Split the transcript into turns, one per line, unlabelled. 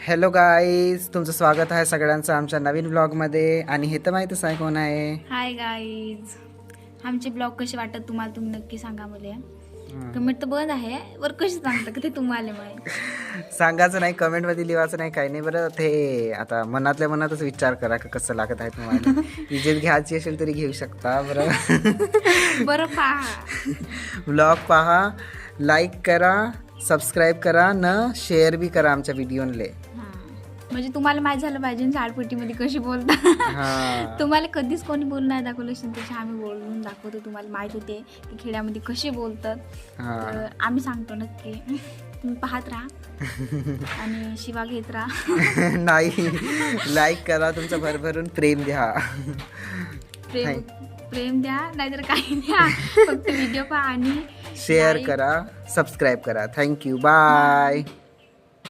Hello guys, तुमचं स्वागत आहे सगळ्यांचं आमच्या नवीन ब्लॉगमध्ये. आणि हे तर माहीतच आहे कोण आहे.
हाय गाईज, आमचे ब्लॉग कसे वाटत तुम्हाला तुम्ही नक्की सांगा. मला कमेंट तर बंद आहे वर कशी सांगता की ते तुम्हाला माहिती
सांगायचं नाही, कमेंटमध्ये लिहायचं नाही, काही नाही. बरं ते आता मनातल्या मनातच विचार करा का कसं लागत आहे तुम्हाला. इज्जत घ्यायची असेल तरी घेऊ शकता. बरं
बरं पहा,
ब्लॉग पहा, लाईक करा, सबस्क्राईब करा न शेअर बी करा आमच्या व्हिडिओले.
म्हणजे तुम्हाला माहित झालं पाहिजे झाडपट्टीमध्ये कशी बोलता.
हां
तुम्हाला कधीच कोणी बोलून नाही दाखवलं असेल तसे आम्ही बोलून दाखवतो. तुम्हाला माहित होते की खेड्यामध्ये कसे बोलतात. तर आम्ही सांगतो नक्की, तुम्ही पाहत राहा आणि शिवा घेत राहा.
नाही, लाईक करा, तुमचं भरभरून प्रेम द्या.
प्रेम द्या, नाहीतर काही द्या, फक्त व्हिडिओ पहा आणि
शेअर करा, सबस्क्राईब करा. Thank you, bye.